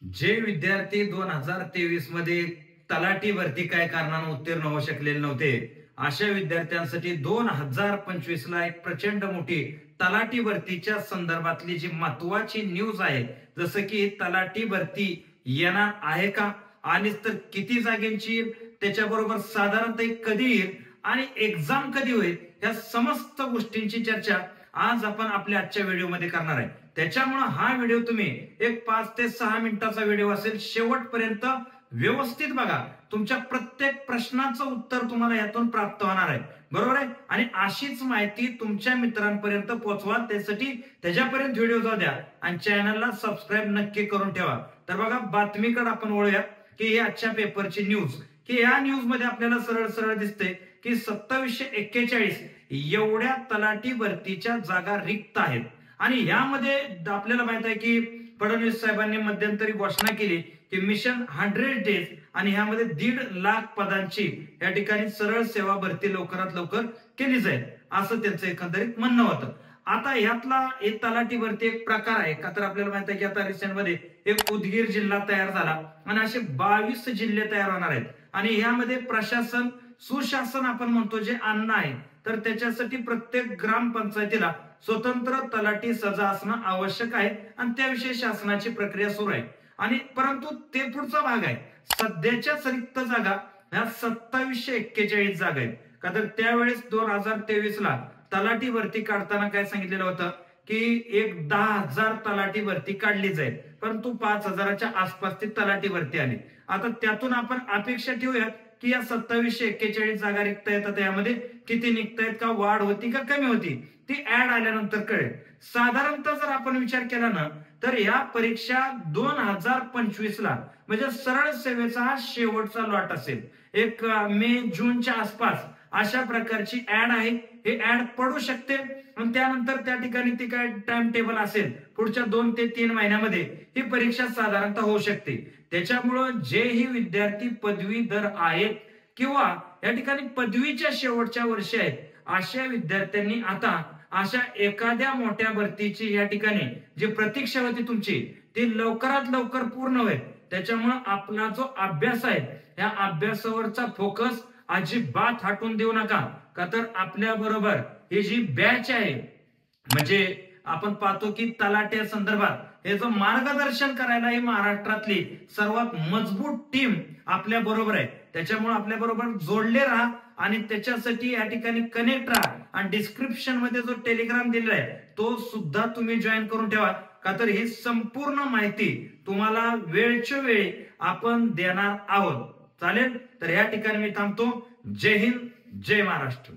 जे विद्यार्थी 2023 मध्ये तलाठी भरती काय कारणाने उत्तीर्ण होऊ शकलेले नव्हते, अशा विद्यार्थ्यांसाठी 2025 ला एक प्रचंड मोठी तलाठी भरतीच्या संदर्भातली जी महत्वाची न्यूज आहे, जसं की तलाठी भरती येणार आहे का, आलीच तर किती जागेंची येईल, त्याच्याबरोबर साधारणतः कधी येईल आणि एक्झाम कधी होईल, या समस्त गोष्टींची चर्चा आज आपण आपल्या आजच्या व्हिडिओमध्ये करणार आहे. त्याच्यामुळे हा व्हिडिओ तुम्ही एक 5 ते 6 मिनिटाचा व्हिडिओ असेल, शेवटपर्यंत व्यवस्थित बघा. तुमच्या प्रत्येक प्रश्नाचं उत्तर तुम्हाला यातून प्राप्त होणार आहे, बरोबर आहे. आणि अशीच माहिती तुमच्या मित्रांपर्यंत पोहोचवा, त्यासाठी त्याच्यापर्यंत व्हिडिओ जाऊ द्या आणि चॅनलला सबस्क्राईब नक्की करून ठेवा. तर बघा, बातमीकडे आपण वळूया की ही आजच्या पेपरची न्यूज, की या न्यूज मध्ये आपल्याला सरळ सरळ दिसते की 2741 एवढ्या तलाठी भरतीच्या जागा रिक्त आहेत. आणि यामध्ये आपल्याला माहित आहे की फडणवीस साहेबांनी मध्यंतरी घोषणा केली की मिशन 100 डेज आणि ह्यामध्ये 1.5 लाख पदांची या ठिकाणी सरळ सेवा भरती लवकरात लवकर केली जाईल, असं त्यांचं एकंदरीत म्हणणं होतं. आता यातला एक तलाठी भरती एक प्रकार आहे का, तर आपल्याला माहित आहे की आता रिसेंट मध्ये एक उदगीर जिल्हा तयार झाला आणि असे 22 जिल्हे तयार होणार आहेत. आणि यामध्ये प्रशासन सुशासन आपण म्हणतो जे अन्न आहे, तर त्याच्यासाठी प्रत्येक ग्रामपंचायतीला स्वतंत्र तलाठी सजा असणं आवश्यक आहे आणि त्याविषयी शासनाची प्रक्रिया सुरू आहे. आणि परंतु ते पुढचा भाग आहे, सध्याच्या रिक्त जागा ह्या 2741 जागा आहेत का, तर त्यावेळेस 2023 ला तलाठी भरती काढताना काय सांगितलेलं होतं की एक 10,000 तलाठी भरती काढली जाईल, परंतु 5,000च्या आसपास ती तलाठी भरती आली. आता त्यातून आपण अपेक्षा ठेवूयात की या 2741 जागा रिक्त आहेत, आता यामध्ये किती निघतायत, का वाढ होती का कमी होती, ती ऍड आल्यानंतर कळेल. साधारणतः जर आपण विचार केला ना, तर या परीक्षा 2025 ला म्हणजे सरळ सेवेचा हा शेवटचा लॉट असेल. एक मे जूनच्या आसपास अशा प्रकारची ऍड आहे. हे ऍड पडू शकते आणि त्यानंतर त्या ठिकाणी ती काय टाइम टेबल असेल, पुढच्या 2 ते 3 महिन्यामध्ये ही परीक्षा साधारणतः होऊ शकते. त्याच्यामुळं जेही विद्यार्थी पदवीधर आहेत किंवा या ठिकाणी पदवीच्या शेवटच्या वर्षी आहेत, अशा विद्यार्थ्यांनी आता अशा एखाद्या मोठ्या भरतीची या ठिकाणी जी प्रतीक्षा होती तुमची, ती लवकरात लवकर पूर्ण होईल. त्याच्यामुळे आपला जो अभ्यास आहे, या अभ्यासावरचा फोकस अजिबात हटून देऊ नका, का तर आपल्या बरोबर ही जी बॅच आहे, म्हणजे आपण पाहतो की तलाट्या संदर्भात हे जो मार्गदर्शन करायला ही महाराष्ट्रातली सर्वात मजबूत टीम आपल्या बरोबर आहे. त्याच्यामुळे आपल्या बरोबर जोडले राहा आणि त्याच्यासाठी या ठिकाणी कनेक्ट राहा आणि डिस्क्रिप्शन मध्ये जो टेलिग्राम दिलेला आहे तो सुद्धा तुम्ही जॉईन करून ठेवा, का तर ही संपूर्ण माहिती तुम्हाला वेळच्या वेळी आपण देणार आहोत. चालेल, तर या ठिकाणी मी थांबतो. जय हिंद, जय महाराष्ट्र.